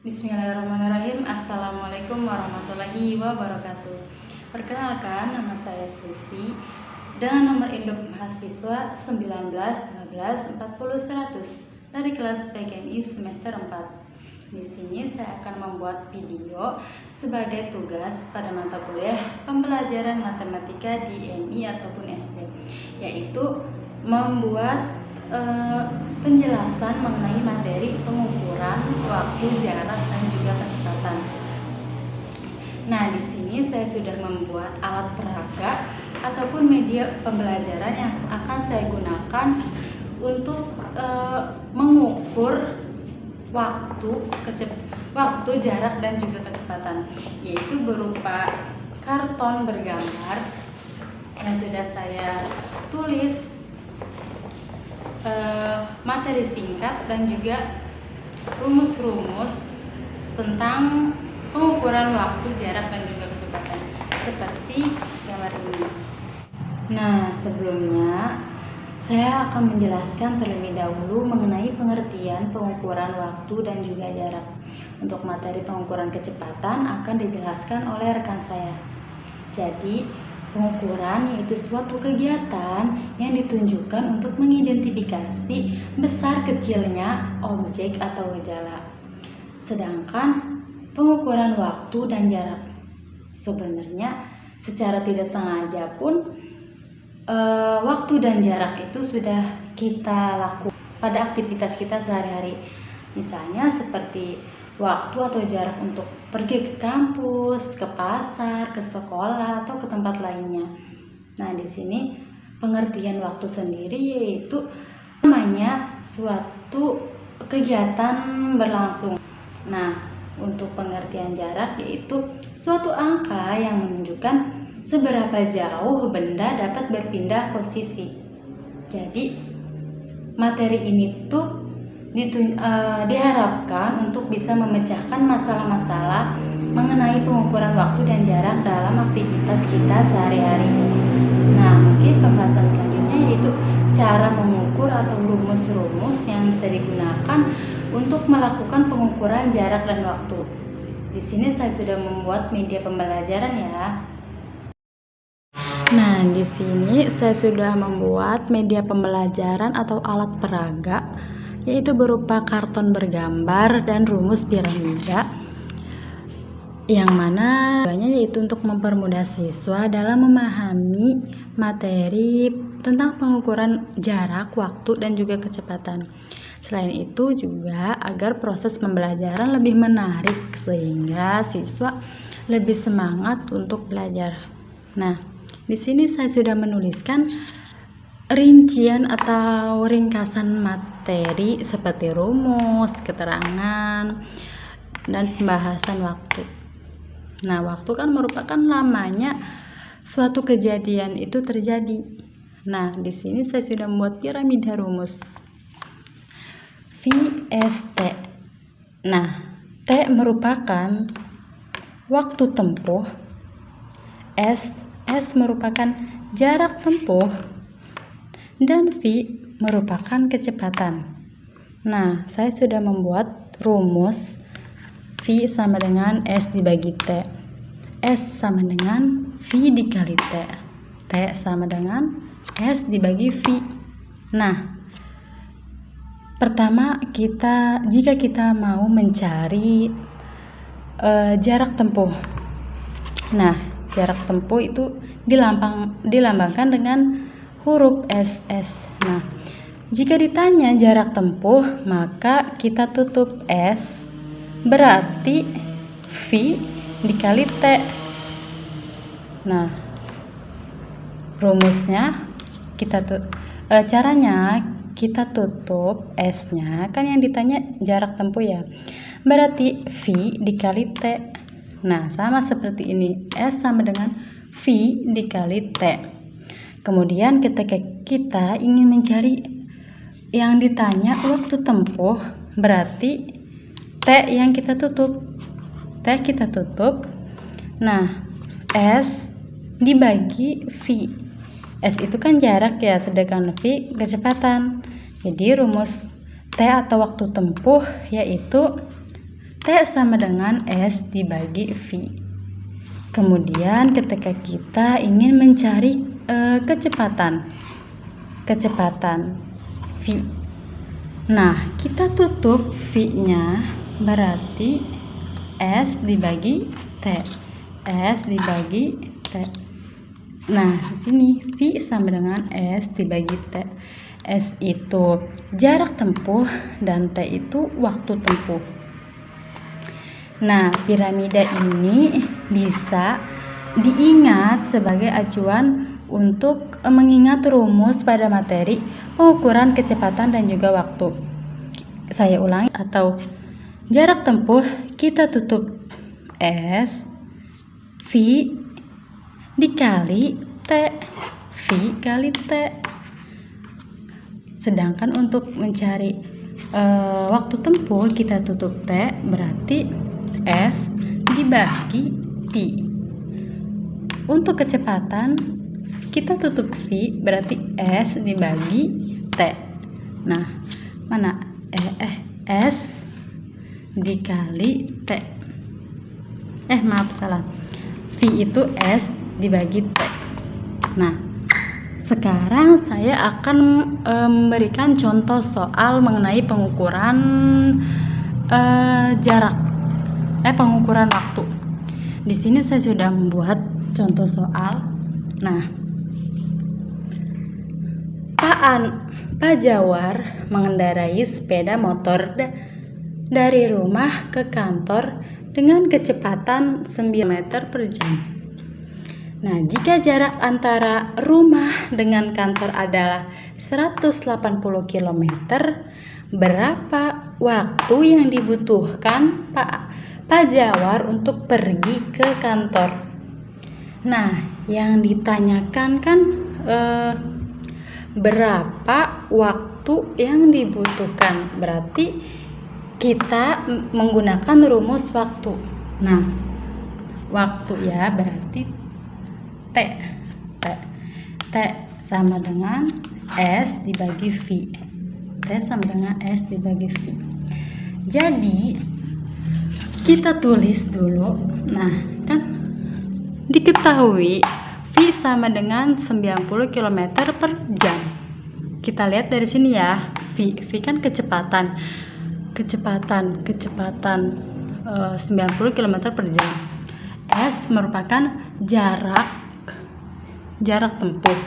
Bismillahirrahmanirrahim. Assalamualaikum warahmatullahi wabarakatuh. Perkenalkan, nama saya Susi dengan nomor induk mahasiswa 19 15 40 100 dari kelas PKMI semester 4. Di sini saya akan membuat video sebagai tugas pada mata kuliah pembelajaran matematika di MI ataupun SD, yaitu membuat penjelasan mengenai materi pengukuran waktu, jarak, dan juga kecepatan. Nah, di sini saya sudah membuat alat peraga ataupun media pembelajaran yang akan saya gunakan untuk mengukur waktu, jarak, dan juga kecepatan, yaitu berupa karton bergambar yang sudah saya tulis materi singkat dan juga rumus-rumus tentang pengukuran waktu, jarak, dan juga kecepatan seperti gambar ini. Nah, sebelumnya saya akan menjelaskan terlebih dahulu mengenai pengertian pengukuran waktu dan juga jarak. Untuk materi pengukuran kecepatan akan dijelaskan oleh rekan saya. Jadi, pengukuran yaitu suatu kegiatan yang ditunjukkan untuk mengidentifikasi besar kecilnya objek atau gejala. Sedangkan pengukuran waktu dan jarak, sebenarnya secara tidak sengaja pun waktu dan jarak itu sudah kita lakukan pada aktivitas kita sehari-hari. Misalnya seperti waktu atau jarak untuk pergi ke kampus, ke pasar, ke sekolah, atau ke tempat lainnya. Nah, di sini pengertian waktu sendiri yaitu namanya suatu kegiatan berlangsung. Nah, untuk pengertian jarak yaitu suatu angka yang menunjukkan seberapa jauh benda dapat berpindah posisi. Jadi, materi ini tuh diharapkan untuk bisa memecahkan masalah-masalah mengenai pengukuran waktu dan jarak dalam aktivitas kita sehari-hari. Nah, mungkin pembahasan selanjutnya yaitu cara mengukur atau rumus-rumus yang bisa digunakan untuk melakukan pengukuran jarak dan waktu. Di sini saya sudah membuat media pembelajaran ya. Nah, di sini saya sudah membuat media pembelajaran atau alat peraga, yaitu berupa karton bergambar dan rumus piramida, yang mana tujuannya yaitu untuk mempermudah siswa dalam memahami materi tentang pengukuran jarak, waktu, dan juga kecepatan. Selain itu juga agar proses pembelajaran lebih menarik sehingga siswa lebih semangat untuk belajar. Nah, di sini saya sudah menuliskan rincian atau ringkasan materi seperti rumus, keterangan, dan pembahasan waktu. Nah, waktu kan merupakan lamanya suatu kejadian itu terjadi. Nah, di sini saya sudah membuat piramida rumus VST. Nah, T merupakan waktu tempuh, S merupakan jarak tempuh, dan V merupakan kecepatan. Nah, saya sudah membuat rumus V sama dengan S dibagi T, S sama dengan V dikali T, T sama dengan S dibagi V. Nah, pertama jika kita mau mencari jarak tempuh. Nah, jarak tempuh itu dilambangkan dengan huruf SS. Nah, jika ditanya jarak tempuh, maka kita tutup S, berarti V dikali T. Nah, rumusnya caranya kita tutup S-nya, kan yang ditanya jarak tempuh ya, berarti V dikali T. Nah, sama seperti ini, S sama dengan V dikali T. Kemudian ketika kita ingin mencari yang ditanya waktu tempuh, berarti T yang kita tutup. T kita tutup. Nah, S dibagi V. S itu kan jarak ya, sedangkan V kecepatan. Jadi rumus T atau waktu tempuh yaitu T sama dengan S dibagi V. Kemudian ketika kita ingin mencari kecepatan V. Nah, kita tutup V-nya, berarti S dibagi T. S dibagi T. Nah, di sini V sama dengan S dibagi T. S itu jarak tempuh dan T itu waktu tempuh. Nah, piramida ini bisa diingat sebagai acuan untuk mengingat rumus pada materi pengukuran kecepatan dan juga waktu. Saya ulangi, atau jarak tempuh kita tutup S, V dikali T, V kali T. Sedangkan untuk mencari waktu tempuh kita tutup T, berarti S dibagi T. Untuk kecepatan kita tutup V, berarti S dibagi T. Nah, mana S dikali T. Maaf, salah. V itu S dibagi T. Nah, sekarang saya akan memberikan contoh soal mengenai pengukuran jarak, pengukuran waktu. Di sini saya sudah membuat contoh soal. Nah, Pak Jawar mengendarai sepeda motor dari rumah ke kantor dengan kecepatan 9 meter per jam. Nah, jika jarak antara rumah dengan kantor adalah 180 km, berapa waktu yang dibutuhkan Pak Jawar untuk pergi ke kantor? Nah, yang ditanyakan kan berapa waktu yang dibutuhkan. Berarti kita menggunakan rumus waktu. Nah, waktu ya berarti T sama dengan S dibagi V. T sama dengan S dibagi V. Jadi kita tulis dulu. Nah, kan diketahui V sama dengan 90 km per jam. Kita lihat dari sini ya. V kan kecepatan 90 km per jam. S merupakan jarak tempuh.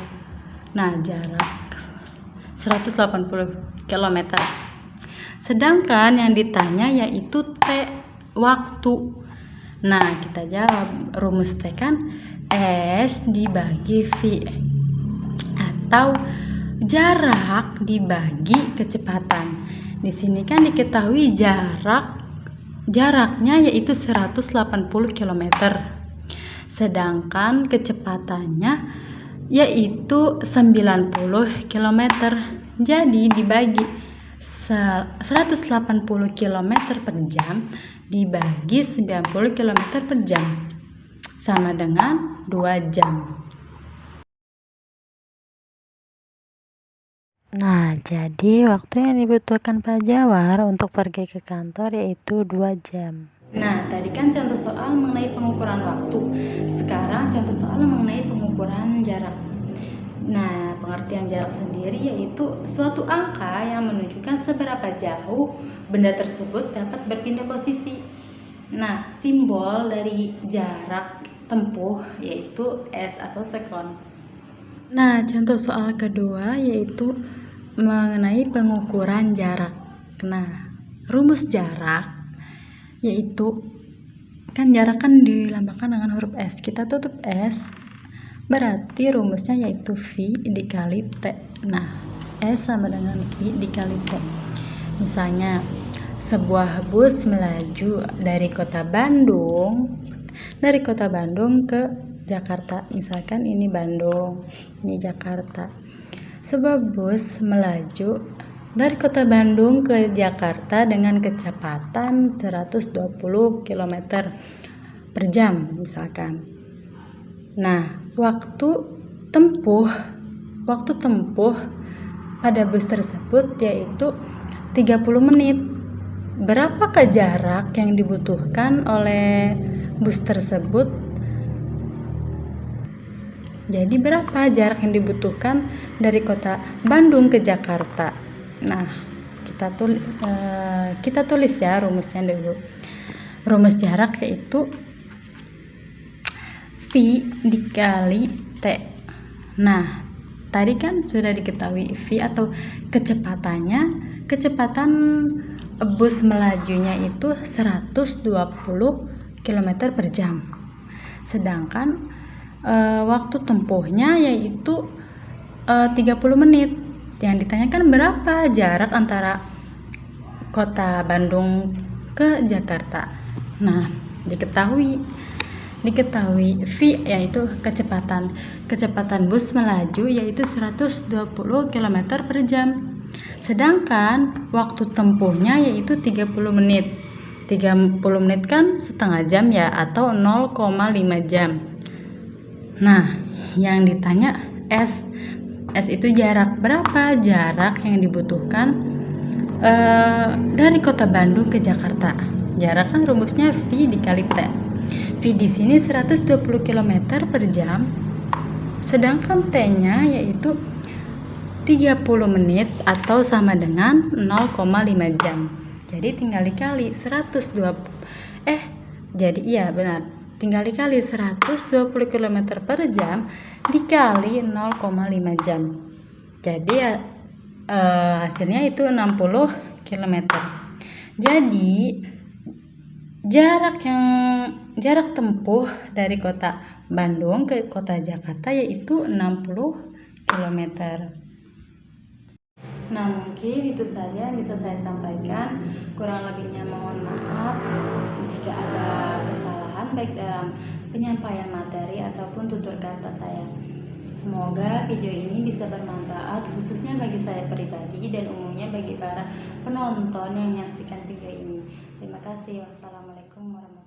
Nah, jarak 180 km. Sedangkan yang ditanya yaitu T, waktu. Nah, kita jawab rumus T kan S dibagi V, atau jarak dibagi kecepatan. Di sini kan diketahui jaraknya yaitu 180 km. Sedangkan kecepatannya yaitu 90 km. Jadi dibagi 180 km per jam dibagi 90 km per jam sama dengan 2 jam. Nah, jadi waktu yang dibutuhkan Pak Jawar untuk pergi ke kantor yaitu 2 jam. Nah, tadi kan contoh soal mengenai pengukuran waktu. Sekarang contoh soal mengenai pengukuran jarak. Nah, pengertian jarak sendiri yaitu suatu angka yang menunjukkan seberapa jauh benda tersebut dapat berpindah posisi. Nah, simbol dari jarak tempuh yaitu S atau sekon. Nah, contoh soal kedua yaitu mengenai pengukuran jarak. Nah, rumus jarak yaitu kan jarak kan dilambangkan dengan huruf S. Kita tutup S, berarti rumusnya yaitu V dikali T. Nah, S sama dengan V dikali T. Misalnya, sebuah bus melaju dari kota Bandung ke Jakarta. Misalkan ini Bandung, ini Jakarta. Sebuah bus melaju dari kota Bandung ke Jakarta dengan kecepatan 120 km per jam misalkan. Nah, waktu tempuh pada bus tersebut yaitu 30 menit. berapakah jarak yang dibutuhkan oleh bus tersebut? Jadi berapa jarak yang dibutuhkan dari kota Bandung ke Jakarta? Nah, kita tulis ya rumusnya dulu. Rumus jarak yaitu V dikali T. Nah, tadi kan sudah diketahui V atau kecepatan bus melajunya itu 120 km per jam. Sedangkan waktu tempuhnya yaitu 30 menit. Yang ditanyakan berapa jarak antara kota Bandung ke Jakarta. Nah, diketahui V yaitu kecepatan bus melaju yaitu 120 km per jam. Sedangkan waktu tempuhnya yaitu 30 menit. 30 menit kan setengah jam ya, atau 0,5 jam. Nah, yang ditanya S itu jarak. Berapa jarak yang dibutuhkan dari kota Bandung ke Jakarta? Jarak kan rumusnya V dikali T. V di sini 120 km per jam. Sedangkan T-nya yaitu 30 menit atau sama dengan 0,5 jam. Jadi tinggal dikali 120. Jadi iya benar. Tinggal dikali 120 km per jam dikali 0,5 jam. Jadi hasilnya itu 60 km. Jadi jarak tempuh dari kota Bandung ke kota Jakarta yaitu 60 km. Nah, mungkin itu saja yang bisa saya sampaikan. Kurang lebihnya mohon maaf jika ada kesalahan baik dalam penyampaian materi ataupun tutur kata saya. Semoga video ini bisa bermanfaat khususnya bagi saya pribadi dan umumnya bagi para penonton yang menyaksikan video ini. Terima kasih. Wassalamualaikum warahmatullahi wabarakatuh.